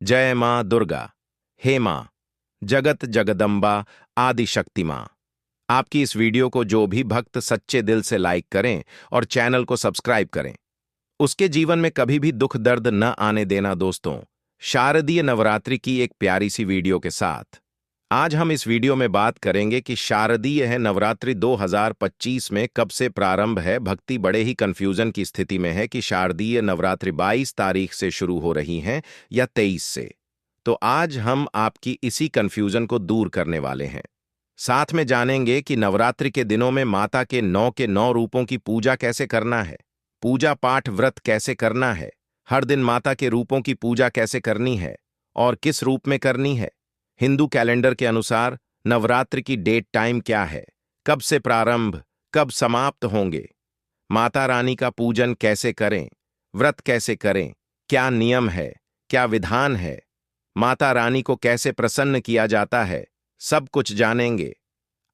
जय मां दुर्गा। हे मां, जगत जगदम्बा, आदि शक्ति मां। आपकी इस वीडियो को जो भी भक्त सच्चे दिल से लाइक करें और चैनल को सब्सक्राइब करें, उसके जीवन में कभी भी दुख दर्द न आने देना। दोस्तों, शारदीय नवरात्रि की एक प्यारी सी वीडियो के साथ आज हम इस वीडियो में बात करेंगे कि शारदीय है नवरात्रि 2025 में कब से प्रारंभ है। भक्ति बड़े ही कंफ्यूजन की स्थिति में है कि शारदीय नवरात्रि 22 तारीख से शुरू हो रही हैं या 23 से। तो आज हम आपकी इसी कंफ्यूजन को दूर करने वाले हैं। साथ में जानेंगे कि नवरात्रि के दिनों में माता के नौ रूपों की पूजा कैसे करना है, पूजा पाठ व्रत कैसे करना है, हर दिन माता के रूपों की पूजा कैसे करनी है और किस रूप में करनी है। हिंदू कैलेंडर के अनुसार नवरात्रि की डेट टाइम क्या है, कब से प्रारंभ, कब समाप्त होंगे, माता रानी का पूजन कैसे करें, व्रत कैसे करें, क्या नियम है, क्या विधान है, माता रानी को कैसे प्रसन्न किया जाता है, सब कुछ जानेंगे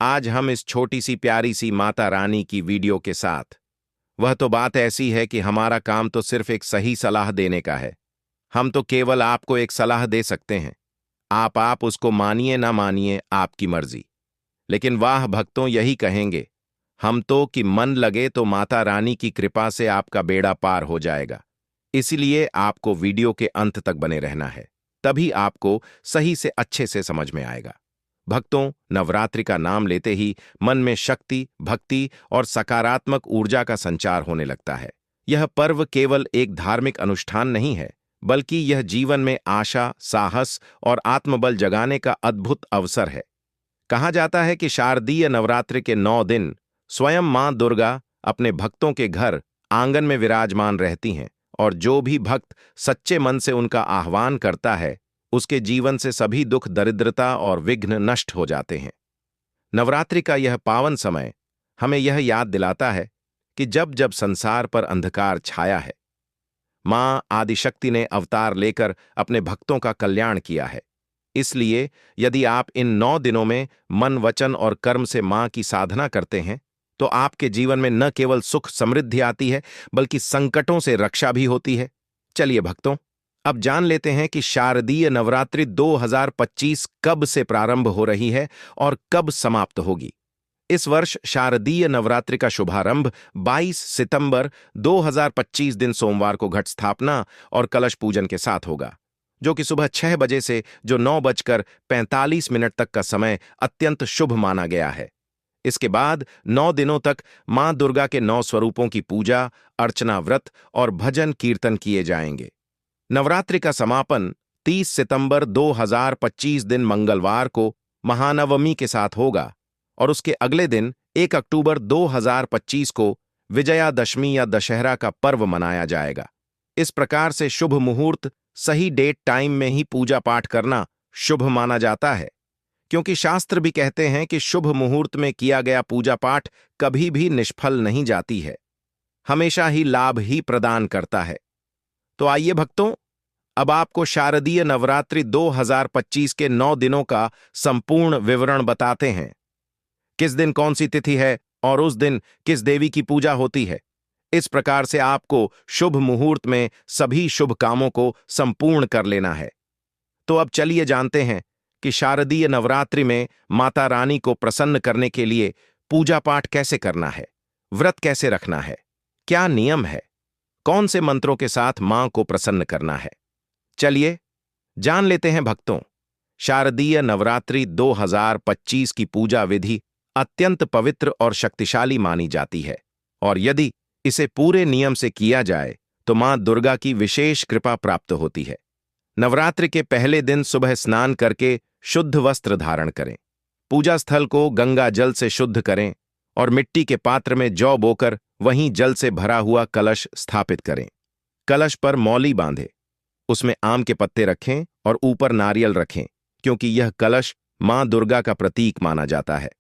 आज हम इस छोटी सी प्यारी सी माता रानी की वीडियो के साथ। वह तो बात ऐसी है कि हमारा काम तो सिर्फ एक सही सलाह देने का है। हम तो केवल आपको एक सलाह दे सकते हैं। आप उसको मानिए ना मानिए, आपकी मर्जी। लेकिन वाह भक्तों, यही कहेंगे हम तो कि मन लगे तो माता रानी की कृपा से आपका बेड़ा पार हो जाएगा। इसलिए आपको वीडियो के अंत तक बने रहना है, तभी आपको सही से अच्छे से समझ में आएगा। भक्तों, नवरात्रि का नाम लेते ही मन में शक्ति, भक्ति और सकारात्मक ऊर्जा का संचार होने लगता है। यह पर्व केवल एक धार्मिक अनुष्ठान नहीं है, बल्कि यह जीवन में आशा, साहस और आत्मबल जगाने का अद्भुत अवसर है। कहा जाता है कि शारदीय नवरात्रि के 9 दिन स्वयं मां दुर्गा अपने भक्तों के घर आंगन में विराजमान रहती हैं और जो भी भक्त सच्चे मन से उनका आह्वान करता है, उसके जीवन से सभी दुख, दरिद्रता और विघ्न नष्ट हो जाते हैं। नवरात्रि का यह पावन समय हमें यह याद दिलाता है कि जब जब संसार पर अंधकार छाया है, मां आदिशक्ति ने अवतार लेकर अपने भक्तों का कल्याण किया है। इसलिए यदि आप इन 9 दिनों में मन, वचन और कर्म से मां की साधना करते हैं, तो आपके जीवन में न केवल सुख समृद्धि आती है, बल्कि संकटों से रक्षा भी होती है। चलिए भक्तों, अब जान लेते हैं कि शारदीय नवरात्रि 2025 कब से प्रारंभ हो रही है और कब समाप्त होगी। इस वर्ष शारदीय नवरात्रि का शुभारंभ 22 सितंबर 2025 दिन सोमवार को घट स्थापना और कलश पूजन के साथ होगा, जो कि सुबह 6 बजे से जो 9:45 तक का समय अत्यंत शुभ माना गया है। इसके बाद 9 दिनों तक मां दुर्गा के 9 स्वरूपों की पूजा, अर्चना, व्रत और भजन कीर्तन किए जाएंगे। नवरात्रि का समापन 30 सितंबर 2025 दिन मंगलवार को महानवमी के साथ होगा और उसके अगले दिन 1 अक्टूबर 2025 को विजयादशमी या दशहरा का पर्व मनाया जाएगा। इस प्रकार से शुभ मुहूर्त, सही डेट टाइम में ही पूजा पाठ करना शुभ माना जाता है, क्योंकि शास्त्र भी कहते हैं कि शुभ मुहूर्त में किया गया पूजा पाठ कभी भी निष्फल नहीं जाती है, हमेशा ही लाभ ही प्रदान करता है। तो आइए भक्तों, अब आपको शारदीय नवरात्रि 2025 के 9 दिनों का संपूर्ण विवरण बताते हैं। किस दिन कौन सी तिथि है और उस दिन किस देवी की पूजा होती है। इस प्रकार से आपको शुभ मुहूर्त में सभी शुभ कामों को संपूर्ण कर लेना है। तो अब चलिए जानते हैं कि शारदीय नवरात्रि में माता रानी को प्रसन्न करने के लिए पूजा पाठ कैसे करना है, व्रत कैसे रखना है, क्या नियम है, कौन से मंत्रों के साथ मां को प्रसन्न करना है। चलिए जान लेते हैं भक्तों। शारदीय नवरात्रि 2025 की पूजा विधि अत्यंत पवित्र और शक्तिशाली मानी जाती है और यदि इसे पूरे नियम से किया जाए तो मां दुर्गा की विशेष कृपा प्राप्त होती है। नवरात्रि के पहले दिन सुबह स्नान करके शुद्ध वस्त्र धारण करें, पूजा स्थल को गंगा जल से शुद्ध करें और मिट्टी के पात्र में जौ बोकर वहीं जल से भरा हुआ कलश स्थापित करें। कलश पर मौली बांधें, उसमें आम के पत्ते रखें और ऊपर नारियल रखें, क्योंकि यह कलश मां दुर्गा का प्रतीक माना जाता है।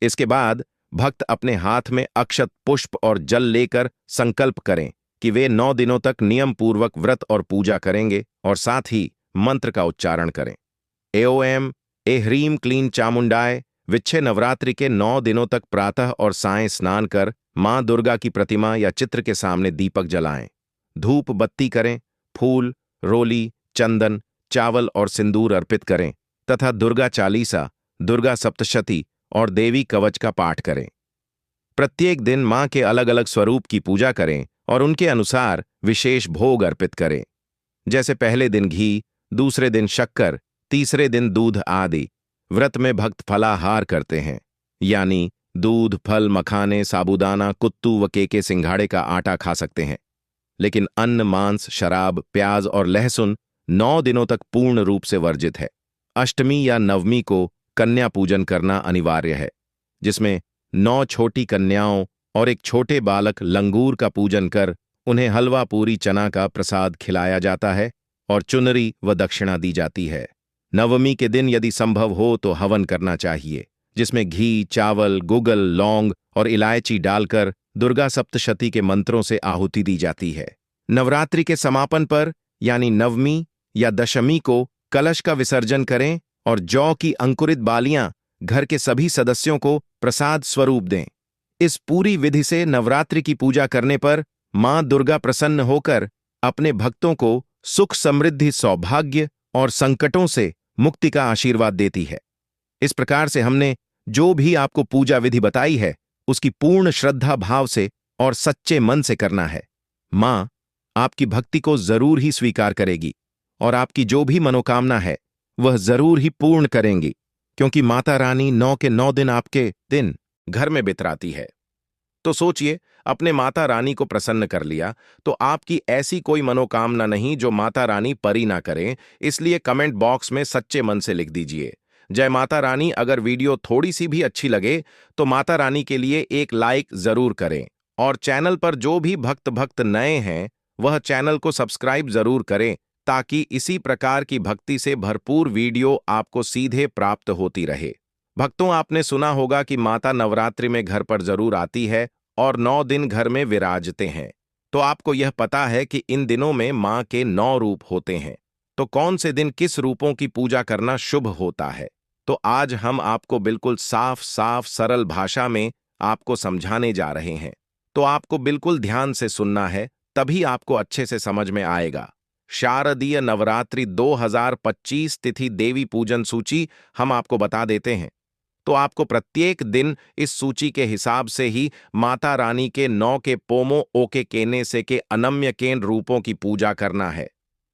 इसके बाद भक्त अपने हाथ में अक्षत, पुष्प और जल लेकर संकल्प करें कि वे 9 दिनों तक नियम पूर्वक व्रत और पूजा करेंगे और साथ ही मंत्र का उच्चारण करें। एओएम ए ह्रीम क्लीं चामुंडाय विच्छे। नवरात्रि के 9 दिनों तक प्रातः और सायं स्नान कर मां दुर्गा की प्रतिमा या चित्र के सामने दीपक जलाएं, धूप बत्ती करें, फूल, रोली, चंदन, चावल और सिंदूर अर्पित करें तथा दुर्गा चालीसा, दुर्गा सप्तशती और देवी कवच का पाठ करें। प्रत्येक दिन मां के अलग अलग स्वरूप की पूजा करें और उनके अनुसार विशेष भोग अर्पित करें, जैसे पहले दिन घी, दूसरे दिन शक्कर, तीसरे दिन दूध आदि। व्रत में भक्त फलाहार करते हैं, यानी दूध, फल, मखाने, साबूदाना, कुत्तू व केके सिंघाड़े का आटा खा सकते हैं, लेकिन अन्न, मांस, शराब, प्याज और लहसुन 9 दिनों तक पूर्ण रूप से वर्जित है। अष्टमी या नवमी को कन्या पूजन करना अनिवार्य है, जिसमें 9 छोटी कन्याओं और एक छोटे बालक लंगूर का पूजन कर उन्हें हलवा पूरी चना का प्रसाद खिलाया जाता है और चुनरी व दक्षिणा दी जाती है। नवमी के दिन यदि संभव हो तो हवन करना चाहिए, जिसमें घी, चावल, गुगल, लौंग और इलायची डालकर दुर्गा सप्तशती के मंत्रों से आहुति दी जाती है। नवरात्रि के समापन पर यानी नवमी या दशमी को कलश का विसर्जन करें और जौ की अंकुरित बालियां घर के सभी सदस्यों को प्रसाद स्वरूप दें। इस पूरी विधि से नवरात्रि की पूजा करने पर मां दुर्गा प्रसन्न होकर अपने भक्तों को सुख, समृद्धि, सौभाग्य और संकटों से मुक्ति का आशीर्वाद देती है। इस प्रकार से हमने जो भी आपको पूजा विधि बताई है, उसकी पूर्ण श्रद्धा भाव से और सच्चे मन से करना है। मां आपकी भक्ति को जरूर ही स्वीकार करेगी और आपकी जो भी मनोकामना है वह जरूर ही पूर्ण करेंगी, क्योंकि माता रानी 9 के 9 दिन आपके दिन घर में बितराती है। तो सोचिए, अपने माता रानी को प्रसन्न कर लिया तो आपकी ऐसी कोई मनोकामना नहीं जो माता रानी परी ना करें। इसलिए कमेंट बॉक्स में सच्चे मन से लिख दीजिए जय माता रानी। अगर वीडियो थोड़ी सी भी अच्छी लगे तो माता रानी के लिए एक लाइक जरूर करें और चैनल पर जो भी भक्त नए हैं वह चैनल को सब्सक्राइब जरूर करें, ताकि इसी प्रकार की भक्ति से भरपूर वीडियो आपको सीधे प्राप्त होती रहे। भक्तों, आपने सुना होगा कि माता नवरात्रि में घर पर जरूर आती है और 9 दिन घर में विराजते हैं। तो आपको यह पता है कि इन दिनों में मां के 9 रूप होते हैं। तो कौन से दिन किस रूपों की पूजा करना शुभ होता है, तो आज हम आपको बिल्कुल साफ साफ सरल भाषा में आपको समझाने जा रहे हैं। तो आपको बिल्कुल ध्यान से सुनना है, तभी आपको अच्छे से समझ में आएगा। शारदीय नवरात्रि 2025 तिथि देवी पूजन सूची हम आपको बता देते हैं। तो आपको प्रत्येक दिन इस सूची के हिसाब से ही माता रानी के 9 के पोमो ओके केने से के अनम्य केन रूपों की पूजा करना है।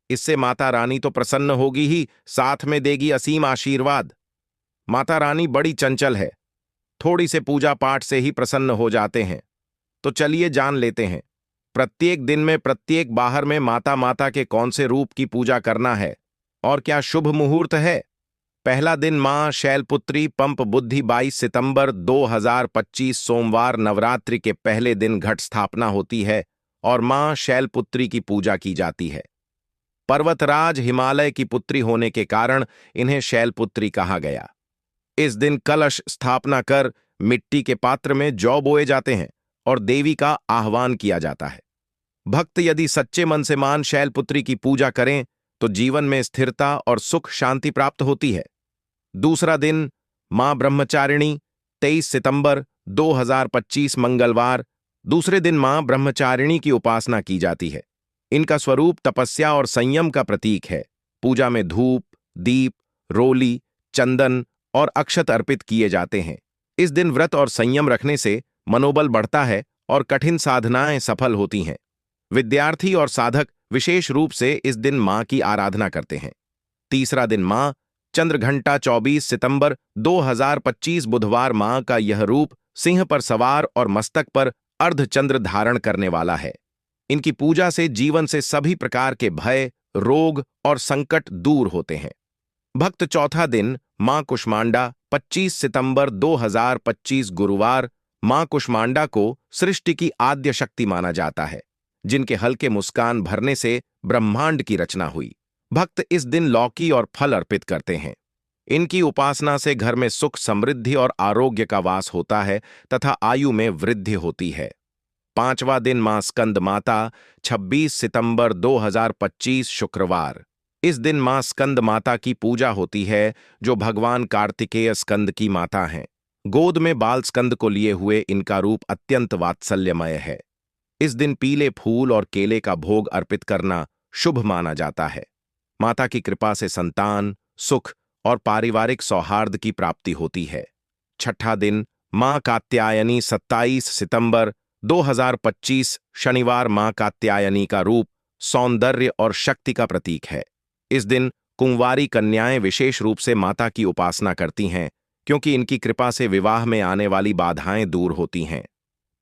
इससे माता रानी तो प्रसन्न होगी ही, साथ में देगी असीम आशीर्वाद। माता रानी बड़ी चंचल है, थोड़ी से पूजा पाठ से ही प्रसन्न हो जाते हैं। तो चलिए जान लेते हैं प्रत्येक दिन में प्रत्येक बाहर में माता के कौन से रूप की पूजा करना है और क्या शुभ मुहूर्त है। पहला दिन मां शैलपुत्री पंप बुद्धि 22 सितंबर 2025 सोमवार नवरात्रि के पहले दिन घट स्थापना होती है और मां शैलपुत्री की पूजा की जाती है। पर्वतराज हिमालय की पुत्री होने के कारण इन्हें शैलपुत्री कहा गया। इस दिन कलश स्थापना कर मिट्टी के पात्र में जौ बोए जाते हैं और देवी का आह्वान किया जाता है। भक्त यदि सच्चे मन से मां शैलपुत्री की पूजा करें तो जीवन में स्थिरता और सुख शांति प्राप्त होती है। दूसरा दिन मां ब्रह्मचारिणी 23 सितंबर 2025 मंगलवार। दूसरे दिन मां ब्रह्मचारिणी की उपासना की जाती है। इनका स्वरूप तपस्या और संयम का प्रतीक है। पूजा में धूप, दीप, रोली, चंदन और अक्षत अर्पित किए जाते हैं। इस दिन व्रत और संयम रखने से मनोबल बढ़ता है और कठिन साधनाएं सफल होती हैं। विद्यार्थी और साधक विशेष रूप से इस दिन मां की आराधना करते हैं। तीसरा दिन मां चंद्रघंटा 24 सितंबर 2025 बुधवार। मां का यह रूप सिंह पर सवार और मस्तक पर अर्धचंद्र धारण करने वाला है। इनकी पूजा से जीवन से सभी प्रकार के भय, रोग और संकट दूर होते हैं। भक्त चौथा दिन मां कुष्मांडा 25 सितंबर 2025 गुरुवार। मां कुष्मांडा को सृष्टि की आद्य शक्ति माना जाता है, जिनके हल्के मुस्कान भरने से ब्रह्मांड की रचना हुई। भक्त इस दिन लौकी और फल अर्पित करते हैं। इनकी उपासना से घर में सुख, समृद्धि और आरोग्य का वास होता है तथा आयु में वृद्धि होती है। पांचवा दिन मां स्कंद माता 26 सितंबर 2025 शुक्रवार। इस दिन मां स्कंद माता की पूजा होती है, जो भगवान कार्तिकेय स्कंद की माता हैं। गोद में बाल स्कंद को लिए हुए इनका रूप अत्यंत वात्सल्यमय है। इस दिन पीले फूल और केले का भोग अर्पित करना शुभ माना जाता है। माता की कृपा से संतान, सुख और पारिवारिक सौहार्द की प्राप्ति होती है। छठा दिन मां कात्यायनी 27 सितंबर 2025 शनिवार। मां कात्यायनी का रूप सौंदर्य और शक्ति का प्रतीक है। इस दिन कुंवारी कन्याएं विशेष रूप से माता की उपासना करती हैं, क्योंकि इनकी कृपा से विवाह में आने वाली बाधाएं दूर होती हैं।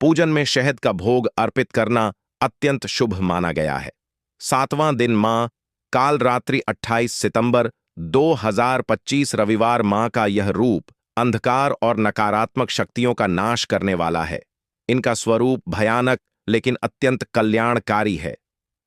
पूजन में शहद का भोग अर्पित करना अत्यंत शुभ माना गया है। सातवां दिन मां काल रात्रि 28 सितंबर 2025 रविवार। मां का यह रूप अंधकार और नकारात्मक शक्तियों का नाश करने वाला है। इनका स्वरूप भयानक लेकिन अत्यंत कल्याणकारी है।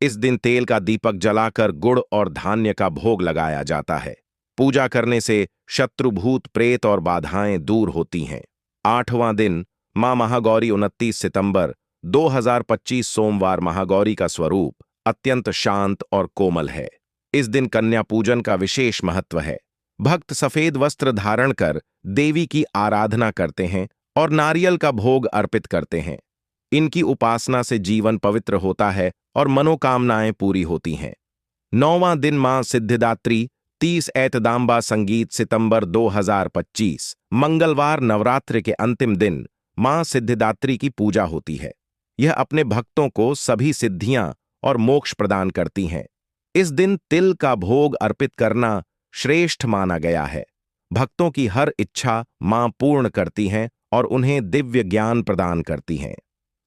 इस दिन तेल का दीपक जलाकर गुड़ और धान्य का भोग लगाया जाता है। पूजा करने से शत्रु, भूत, प्रेत और बाधाएं दूर होती हैं। आठवां दिन मां महागौरी 29 सितंबर 2025 सोमवार। महागौरी का स्वरूप अत्यंत शांत और कोमल है। इस दिन कन्या पूजन का विशेष महत्व है। भक्त सफेद वस्त्र धारण कर देवी की आराधना करते हैं और नारियल का भोग अर्पित करते हैं। इनकी उपासना से जीवन पवित्र होता है और मनोकामनाएं पूरी होती हैं। नौवां दिन मां सिद्धिदात्री 30 ऐतदांबा संगीत सितंबर 2025 मंगलवार। नवरात्रि के अंतिम दिन मां सिद्धिदात्री की पूजा होती है। यह अपने भक्तों को सभी सिद्धियां और मोक्ष प्रदान करती हैं। इस दिन तिल का भोग अर्पित करना श्रेष्ठ माना गया है। भक्तों की हर इच्छा मां पूर्ण करती हैं और उन्हें दिव्य ज्ञान प्रदान करती हैं।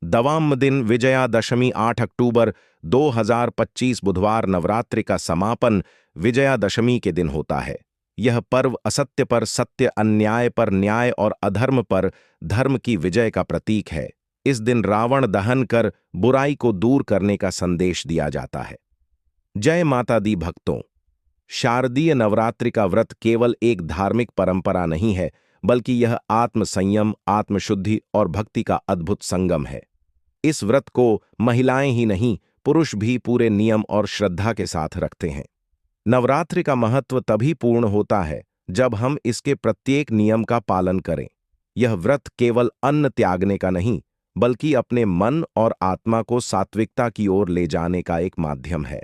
दवाम दिन विजयादशमी 8 अक्टूबर 2025 बुधवार। नवरात्रि का समापन विजयादशमी के दिन होता है। यह पर्व असत्य पर सत्य, अन्याय पर न्याय और अधर्म पर धर्म की विजय का प्रतीक है। इस दिन रावण दहन कर बुराई को दूर करने का संदेश दिया जाता है। जय माता दी भक्तों, शारदीय नवरात्रि का व्रत केवल एक धार्मिक परंपरा नहीं है, बल्कि यह आत्म संयम, आत्मशुद्धि और भक्ति का अद्भुत संगम है। इस व्रत को महिलाएं ही नहीं, पुरुष भी पूरे नियम और श्रद्धा के साथ रखते हैं। नवरात्रि का महत्व तभी पूर्ण होता है जब हम इसके प्रत्येक नियम का पालन करें। यह व्रत केवल अन्न त्यागने का नहीं, बल्कि अपने मन और आत्मा को सात्विकता की ओर ले जाने का एक माध्यम है।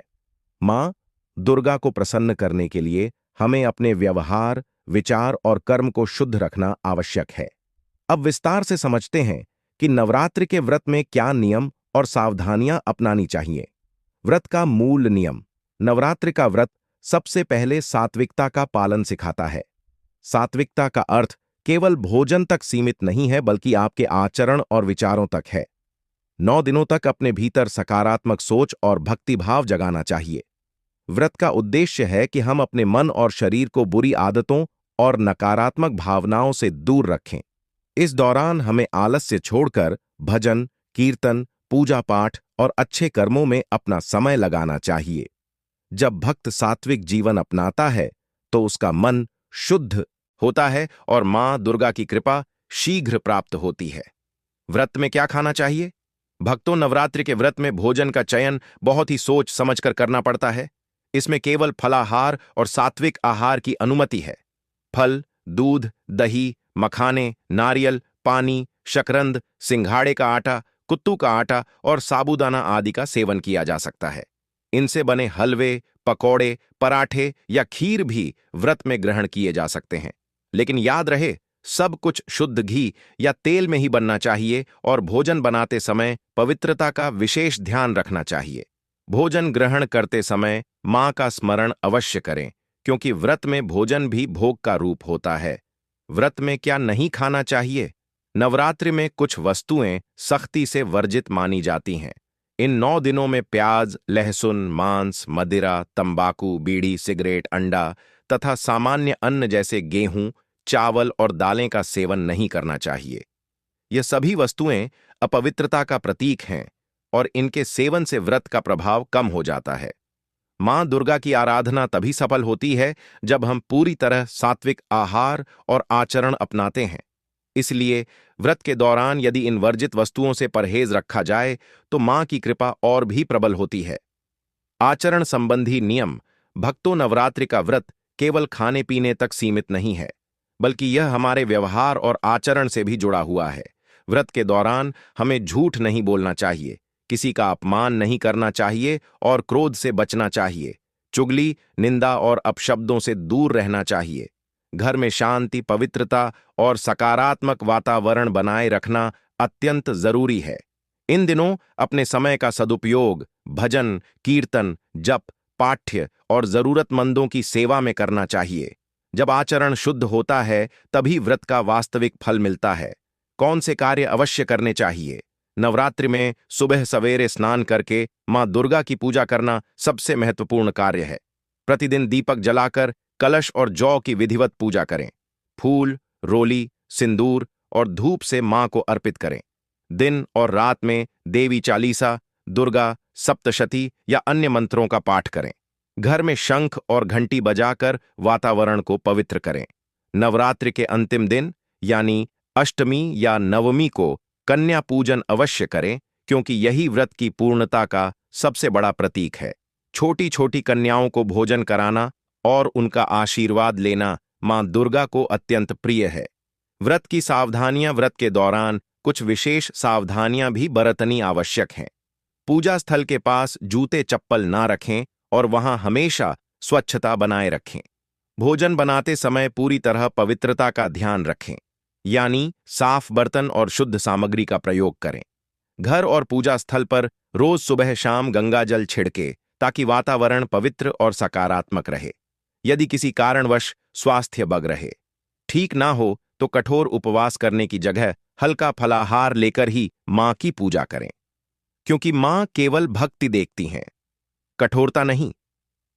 मां दुर्गा को प्रसन्न करने के लिए हमें अपने व्यवहार, विचार और कर्म को शुद्ध रखना आवश्यक है। अब विस्तार से समझते हैं कि नवरात्रि के व्रत में क्या नियम और सावधानियां अपनानी चाहिए। व्रत का मूल नियम। नवरात्रि का व्रत सबसे पहले सात्विकता का पालन सिखाता है। सात्विकता का अर्थ केवल भोजन तक सीमित नहीं है, बल्कि आपके आचरण और विचारों तक है। 9 दिनों तक अपने भीतर सकारात्मक सोच और भक्तिभाव जगाना चाहिए। व्रत का उद्देश्य है कि हम अपने मन और शरीर को बुरी आदतों और नकारात्मक भावनाओं से दूर रखें। इस दौरान हमें आलस्य छोड़कर भजन, कीर्तन, पूजा पाठ और अच्छे कर्मों में अपना समय लगाना चाहिए। जब भक्त सात्विक जीवन अपनाता है तो उसका मन शुद्ध होता है और मां दुर्गा की कृपा शीघ्र प्राप्त होती है। व्रत में क्या खाना चाहिए? भक्तों, नवरात्रि के व्रत में भोजन का चयन बहुत ही सोच समझकर करना पड़ता है। इसमें केवल फलाहार और सात्विक आहार की अनुमति है। फल, दूध, दही, मखाने, नारियल, पानी, शकरंद, सिंघाड़े का आटा, कुत्तू का आटा और साबूदाना आदि का सेवन किया जा सकता है। इनसे बने हलवे, पकौड़े, पराठे या खीर भी व्रत में ग्रहण किए जा सकते हैं। लेकिन याद रहे, सब कुछ शुद्ध घी या तेल में ही बनना चाहिए और भोजन बनाते समय पवित्रता का विशेष ध्यान रखना चाहिए। भोजन ग्रहण करते समय मां का स्मरण अवश्य करें, क्योंकि व्रत में भोजन भी भोग का रूप होता है। व्रत में क्या नहीं खाना चाहिए? नवरात्रि में कुछ वस्तुएं सख्ती से वर्जित मानी जाती हैं। इन 9 दिनों में प्याज, लहसुन, मांस, मदिरा, तंबाकू, बीड़ी, सिगरेट, अंडा तथा सामान्य अन्न जैसे गेहूं, चावल और दालें का सेवन नहीं करना चाहिए। ये सभी वस्तुएं अपवित्रता का प्रतीक हैं और इनके सेवन से व्रत का प्रभाव कम हो जाता है। मां दुर्गा की आराधना तभी सफल होती है जब हम पूरी तरह सात्विक आहार और आचरण अपनाते हैं। इसलिए व्रत के दौरान यदि इन वर्जित वस्तुओं से परहेज रखा जाए तो मां की कृपा और भी प्रबल होती है। आचरण संबंधी नियम। भक्तों, नवरात्रि का व्रत केवल खाने पीने तक सीमित नहीं है, बल्कि यह हमारे व्यवहार और आचरण से भी जुड़ा हुआ है। व्रत के दौरान हमें झूठ नहीं बोलना चाहिए, किसी का अपमान नहीं करना चाहिए और क्रोध से बचना चाहिए। चुगली, निंदा और अपशब्दों से दूर रहना चाहिए। घर में शांति, पवित्रता और सकारात्मक वातावरण बनाए रखना अत्यंत जरूरी है। इन दिनों अपने समय का सदुपयोग भजन, कीर्तन, जप, पाठ्य और जरूरतमंदों की सेवा में करना चाहिए। जब आचरण शुद्ध होता है तभी व्रत का वास्तविक फल मिलता है। कौन से कार्य अवश्य करने चाहिए? नवरात्रि में सुबह सवेरे स्नान करके मां दुर्गा की पूजा करना सबसे महत्वपूर्ण कार्य है। प्रतिदिन दीपक जलाकर कलश और जौ की विधिवत पूजा करें। फूल, रोली, सिंदूर और धूप से मां को अर्पित करें। दिन और रात में देवी चालीसा, दुर्गा सप्तशती या अन्य मंत्रों का पाठ करें। घर में शंख और घंटी बजाकर वातावरण को पवित्र करें। नवरात्रि के अंतिम दिन यानी अष्टमी या नवमी को कन्या पूजन अवश्य करें, क्योंकि यही व्रत की पूर्णता का सबसे बड़ा प्रतीक है। छोटी छोटी कन्याओं को भोजन कराना और उनका आशीर्वाद लेना मां दुर्गा को अत्यंत प्रिय है। व्रत की सावधानियां: व्रत के दौरान कुछ विशेष सावधानियां भी बरतनी आवश्यक हैं। पूजा स्थल के पास जूते चप्पल ना रखें और वहां हमेशा स्वच्छता बनाए रखें। भोजन बनाते समय पूरी तरह पवित्रता का ध्यान रखें, यानी साफ बर्तन और शुद्ध सामग्री का प्रयोग करें। घर और पूजा स्थल पर रोज सुबह शाम गंगा जल छिड़के ताकि वातावरण पवित्र और सकारात्मक रहे। यदि किसी कारणवश स्वास्थ्य बग रहे, ठीक ना हो, तो कठोर उपवास करने की जगह हल्का फलाहार लेकर ही मां की पूजा करें, क्योंकि मां केवल भक्ति देखती हैं, कठोरता नहीं।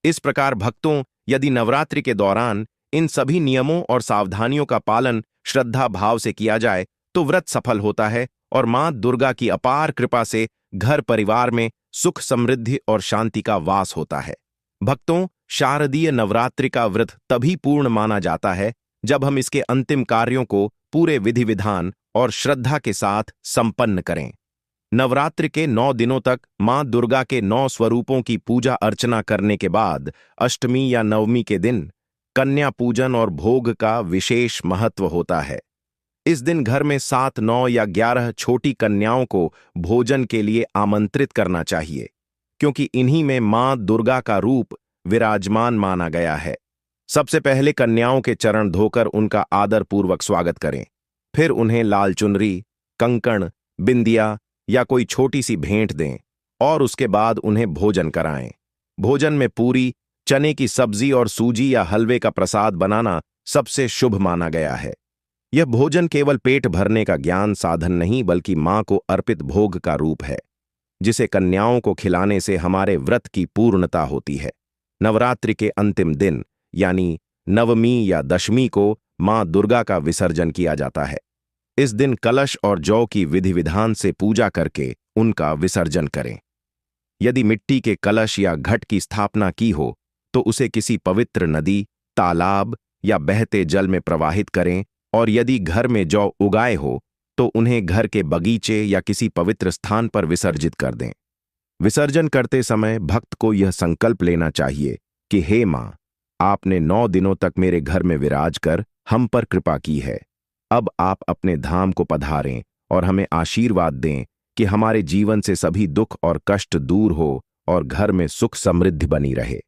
इस प्रकार भक्तों, यदि नवरात्रि के दौरान इन सभी नियमों और सावधानियों का पालन श्रद्धा भाव से किया जाए तो व्रत सफल होता है और मां दुर्गा की अपार कृपा से घर परिवार में सुख, समृद्धि और शांति का वास होता है। भक्तों, शारदीय नवरात्रि का व्रत तभी पूर्ण माना जाता है जब हम इसके अंतिम कार्यों को पूरे विधि विधान और श्रद्धा के साथ संपन्न करें। नवरात्रि के 9 दिनों तक मां दुर्गा के 9 स्वरूपों की पूजा अर्चना करने के बाद अष्टमी या नवमी के दिन कन्या पूजन और भोग का विशेष महत्व होता है। इस दिन घर में 7, 9 या 11 छोटी कन्याओं को भोजन के लिए आमंत्रित करना चाहिए, क्योंकि इन्हीं में मां दुर्गा का रूप विराजमान माना गया है। सबसे पहले कन्याओं के चरण धोकर उनका आदरपूर्वक स्वागत करें। फिर उन्हें लाल चुनरी, कंकण, बिंदिया या कोई छोटी सी भेंट दें और उसके बाद उन्हें भोजन कराएं। भोजन में पूरी, चने की सब्जी और सूजी या हलवे का प्रसाद बनाना सबसे शुभ माना गया है। यह भोजन केवल पेट भरने का ज्ञान साधन नहीं, बल्कि मां को अर्पित भोग का रूप है, जिसे कन्याओं को खिलाने से हमारे व्रत की पूर्णता होती है। नवरात्रि के अंतिम दिन यानी नवमी या दशमी को मां दुर्गा का विसर्जन किया जाता है। इस दिन कलश और जौ की विधि विधान से पूजा करके उनका विसर्जन करें। यदि मिट्टी के कलश या घट की स्थापना की हो तो उसे किसी पवित्र नदी, तालाब या बहते जल में प्रवाहित करें, और यदि घर में जौ उगाए हो तो उन्हें घर के बगीचे या किसी पवित्र स्थान पर विसर्जित कर दें। विसर्जन करते समय भक्त को यह संकल्प लेना चाहिए कि हे मां, आपने 9 दिनों तक मेरे घर में विराज कर हम पर कृपा की है। अब आप अपने धाम को पधारें और हमें आशीर्वाद दें कि हमारे जीवन से सभी दुख और कष्ट दूर हो और घर में सुख समृद्धि बनी रहे।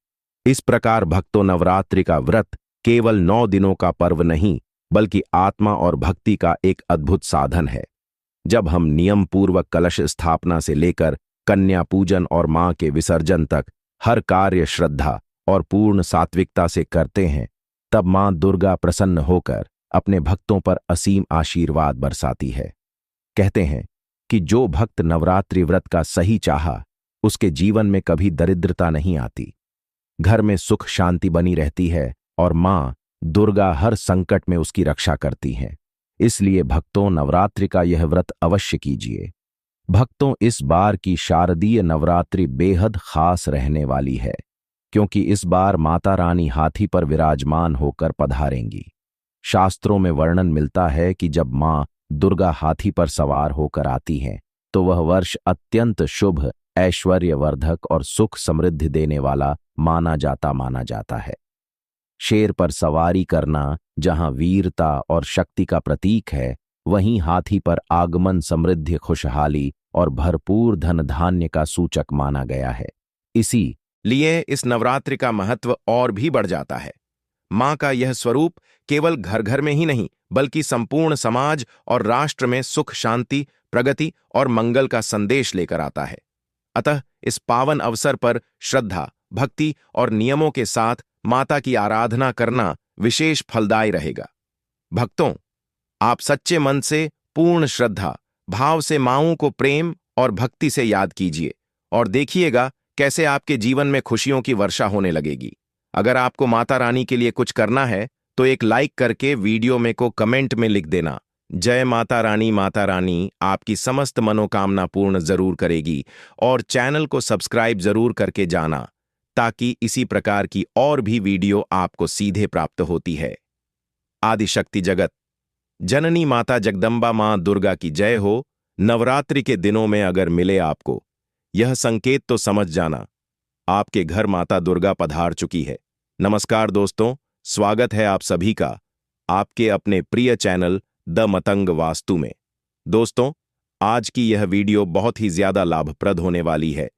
इस प्रकार भक्तों, नवरात्रि का व्रत केवल 9 दिनों का पर्व नहीं, बल्कि आत्मा और भक्ति का एक अद्भुत साधन है। जब हम नियम पूर्वक कलश स्थापना से लेकर कन्या पूजन और मां के विसर्जन तक हर कार्य श्रद्धा और पूर्ण सात्विकता से करते हैं, तब मां दुर्गा प्रसन्न होकर अपने भक्तों पर असीम आशीर्वाद बरसाती है। कहते हैं कि जो भक्त नवरात्रि व्रत का सही चाहा, उसके जीवन में कभी दरिद्रता नहीं आती, घर में सुख शांति बनी रहती है और मां दुर्गा हर संकट में उसकी रक्षा करती हैं। इसलिए भक्तों, नवरात्रि का यह व्रत अवश्य कीजिए। भक्तों, इस बार की शारदीय नवरात्रि बेहद खास रहने वाली है, क्योंकि इस बार माता रानी हाथी पर विराजमान होकर पधारेंगी। शास्त्रों में वर्णन मिलता है कि जब मां दुर्गा हाथी पर सवार होकर आती हैं तो वह वर्ष अत्यंत शुभ, ऐश्वर्यवर्धक और सुख समृद्धि देने वाला माना जाता है। शेर पर सवारी करना जहां वीरता और शक्ति का प्रतीक है, वहीं हाथी पर आगमन समृद्धि, खुशहाली और भरपूर धन धान्य का सूचक माना गया है। इसी लिए इस नवरात्रि का महत्व और भी बढ़ जाता है। मां का यह स्वरूप केवल घर घर में ही नहीं बल्कि संपूर्ण समाज और राष्ट्र में सुख, शांति, प्रगति और मंगल का संदेश लेकर आता है। अतः इस पावन अवसर पर श्रद्धा, भक्ति और नियमों के साथ माता की आराधना करना विशेष फलदायी रहेगा। भक्तों, आप सच्चे मन से, पूर्ण श्रद्धा भाव से माँओं को प्रेम और भक्ति से याद कीजिए और देखिएगा कैसे आपके जीवन में खुशियों की वर्षा होने लगेगी। अगर आपको माता रानी के लिए कुछ करना है तो एक लाइक करके वीडियो में को कमेंट में लिख देना, जय माता रानी आपकी समस्त मनोकामना पूर्ण जरूर करेगी। और चैनल को सब्सक्राइब जरूर करके जाना ताकि इसी प्रकार की और भी वीडियो आपको सीधे प्राप्त होती है। आदिशक्ति जगत जननी माता जगदम्बा मां दुर्गा की जय हो। नवरात्रि के दिनों में अगर मिले आपको यह संकेत तो समझ जाना आपके घर माता दुर्गा पधार चुकी है। नमस्कार दोस्तों, स्वागत है आप सभी का आपके अपने प्रिय चैनल द मतंग वास्तु में। दोस्तों, आज की यह वीडियो बहुत ही ज्यादा लाभप्रद होने वाली है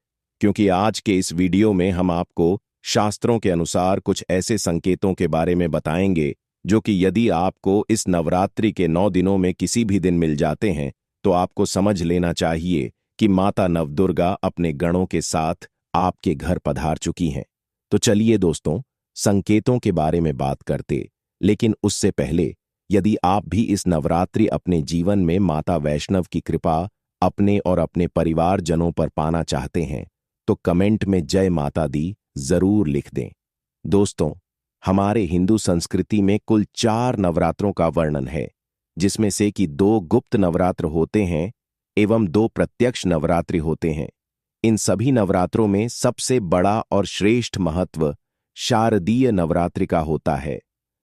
क्योंकि आज के इस वीडियो में हम आपको शास्त्रों के अनुसार कुछ ऐसे संकेतों के बारे में बताएंगे जो कि यदि आपको इस नवरात्रि के 9 दिनों में किसी भी दिन मिल जाते हैं तो आपको समझ लेना चाहिए कि माता नवदुर्गा अपने गणों के साथ आपके घर पधार चुकी हैं। तो चलिए दोस्तों, संकेतों के बारे में बात करते, लेकिन उससे पहले यदि आप भी इस नवरात्रि अपने जीवन में माता वैष्णव की कृपा अपने और अपने परिवारजनों पर पाना चाहते हैं तो कमेंट में जय माता दी जरूर लिख दें। दोस्तों, हमारे हिंदू संस्कृति में कुल 4 नवरात्रों का वर्णन है, जिसमें से कि 2 गुप्त नवरात्र होते हैं एवं 2 प्रत्यक्ष नवरात्रि होते हैं। इन सभी नवरात्रों में सबसे बड़ा और श्रेष्ठ महत्व शारदीय नवरात्रि का होता है।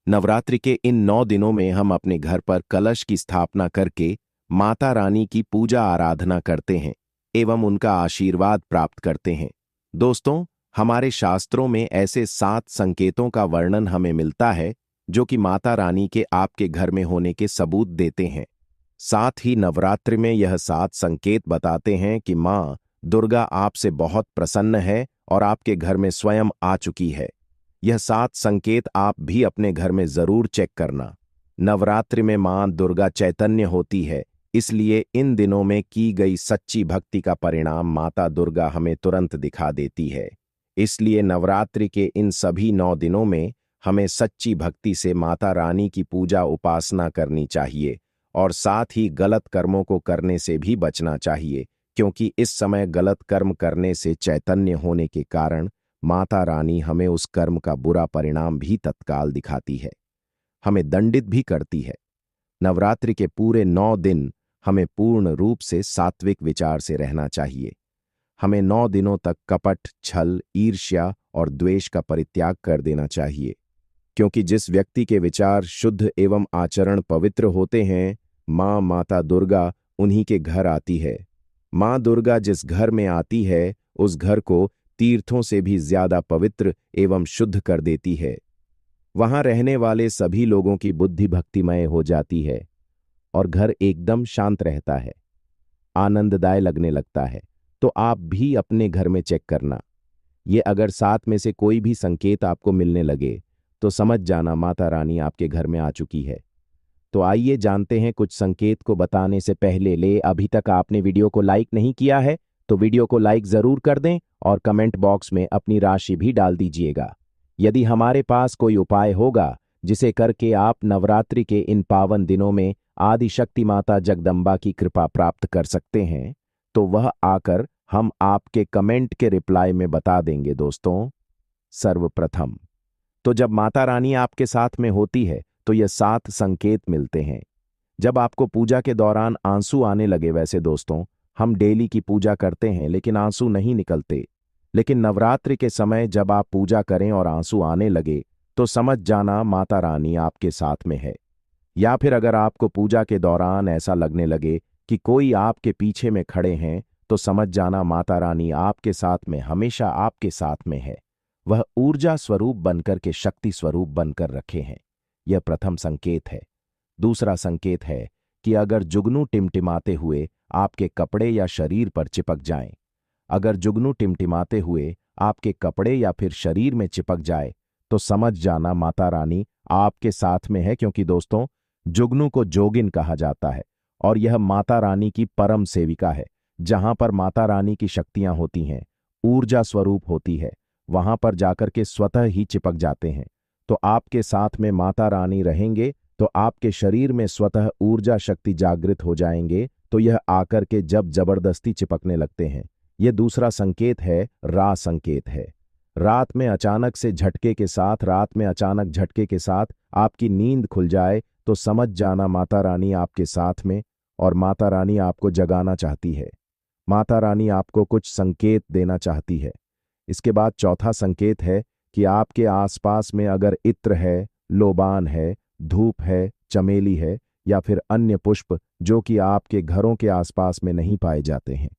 नवरात्रि के इन 9 दिनों में हम अपने घर पर कलश की स्थापना करके माता रानी की पूजा आराधना करते हैं एवं उनका आशीर्वाद प्राप्त करते हैं। दोस्तों, हमारे शास्त्रों में ऐसे 7 संकेतों का वर्णन हमें मिलता है जो कि माता रानी के आपके घर में होने के सबूत देते हैं। साथ ही नवरात्रि में यह 7 संकेत बताते हैं कि मां दुर्गा आपसे बहुत प्रसन्न है और आपके घर में स्वयं आ चुकी है। यह 7 संकेत आप भी अपने घर में जरूर चेक करना। नवरात्रि में मां दुर्गा चैतन्य होती है, इसलिए इन दिनों में की गई सच्ची भक्ति का परिणाम माता दुर्गा हमें तुरंत दिखा देती है। इसलिए नवरात्रि के इन सभी 9 दिनों में हमें सच्ची भक्ति से माता रानी की पूजा उपासना करनी चाहिए और साथ ही गलत कर्मों को करने से भी बचना चाहिए, क्योंकि इस समय गलत कर्म करने से चैतन्य होने के कारण माता रानी हमें उस कर्म का बुरा परिणाम भी तत्काल दिखाती है, हमें दंडित भी करती है। नवरात्रि के पूरे 9 दिन हमें पूर्ण रूप से सात्विक विचार से रहना चाहिए। हमें 9 दिनों तक कपट, छल, ईर्ष्या और द्वेष का परित्याग कर देना चाहिए, क्योंकि जिस व्यक्ति के विचार शुद्ध एवं आचरण पवित्र होते हैं, माता दुर्गा उन्हीं के घर आती है। मां दुर्गा जिस घर में आती है उस घर को तीर्थों से भी ज्यादा पवित्र एवं शुद्ध कर देती है। वहां रहने वाले सभी लोगों की बुद्धि भक्तिमय हो जाती है और घर एकदम शांत रहता है, आनंददायक लगने लगता है। तो आप भी अपने घर में चेक करना। ये अगर 7 में से कोई भी संकेत आपको मिलने लगे तो समझ जाना माता रानी आपके घर में आ चुकी है। तो आइए जानते हैं कुछ संकेत को बताने से पहले अभी तक आपने वीडियो को लाइक नहीं किया है तो वीडियो को लाइक जरूर कर दें और कमेंट बॉक्स में अपनी राशि भी डाल दीजिएगा। यदि हमारे पास कोई उपाय होगा जिसे करके आप नवरात्रि के इन पावन दिनों में आदिशक्ति माता जगदम्बा की कृपा प्राप्त कर सकते हैं तो वह आकर हम आपके कमेंट के रिप्लाई में बता देंगे। दोस्तों, सर्वप्रथम तो जब माता रानी आपके साथ में होती है तो यह 7 संकेत मिलते हैं। जब आपको पूजा के दौरान आंसू आने लगे, वैसे दोस्तों हम डेली की पूजा करते हैं लेकिन आंसू नहीं निकलते, लेकिन नवरात्रि के समय जब आप पूजा करें और आंसू आने लगे तो समझ जाना माता रानी आपके साथ में है। या फिर अगर आपको पूजा के दौरान ऐसा लगने लगे कि कोई आपके पीछे में खड़े हैं तो समझ जाना माता रानी आपके साथ में, हमेशा आपके साथ में है। वह ऊर्जा स्वरूप बनकर के शक्ति स्वरूप बनकर रखे हैं। यह प्रथम संकेत है। दूसरा संकेत है कि अगर जुगनू टिमटिमाते हुए आपके कपड़े या शरीर पर चिपक जाएं, अगर जुगनू टिमटिमाते हुए आपके कपड़े या फिर शरीर में चिपक जाए तो समझ जाना माता रानी आपके साथ में है, क्योंकि दोस्तों जुगनू को जोगिन कहा जाता है और यह माता रानी की परम सेविका है। जहां पर माता रानी की शक्तियां होती हैं, ऊर्जा स्वरूप होती है, वहां पर जाकर के स्वतः ही चिपक जाते हैं। तो आपके साथ में माता रानी रहेंगे तो आपके शरीर में स्वतः ऊर्जा शक्ति जागृत हो जाएंगे, तो यह आकर के जब जबरदस्ती चिपकने लगते हैं। यह दूसरा संकेत है, रा संकेत है। रात में अचानक झटके के साथ आपकी नींद खुल जाए तो समझ जाना माता रानी आपके साथ में और माता रानी आपको जगाना चाहती है। माता रानी आपको कुछ संकेत देना चाहती है। इसके बाद चौथा संकेत है कि आपके आसपास में अगर इत्र है, लोबान है, धूप है, चमेली है या फिर अन्य पुष्प जो कि आपके घरों के आसपास में नहीं पाए जाते हैं,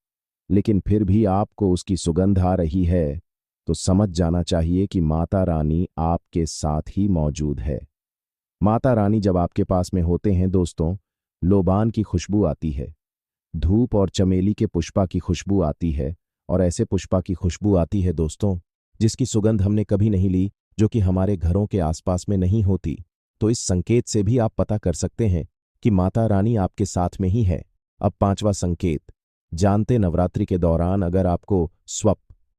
लेकिन फिर भी आपको उसकी सुगंध आ रही है, तो समझ जाना चाहिए कि माता रानी आपके साथ ही मौजूद है। माता रानी जब आपके पास में होते हैं दोस्तों, लोबान की खुशबू आती है, धूप और चमेली के पुष्पा की खुशबू आती है, और ऐसे पुष्पा की खुशबू आती है दोस्तों जिसकी सुगंध हमने कभी नहीं ली, जो कि हमारे घरों के आसपास में नहीं होती। तो इस संकेत से भी आप पता कर सकते हैं कि माता रानी आपके साथ में ही है। अब पांचवा संकेत, जानते नवरात्रि के दौरान अगर आपको स्वप्न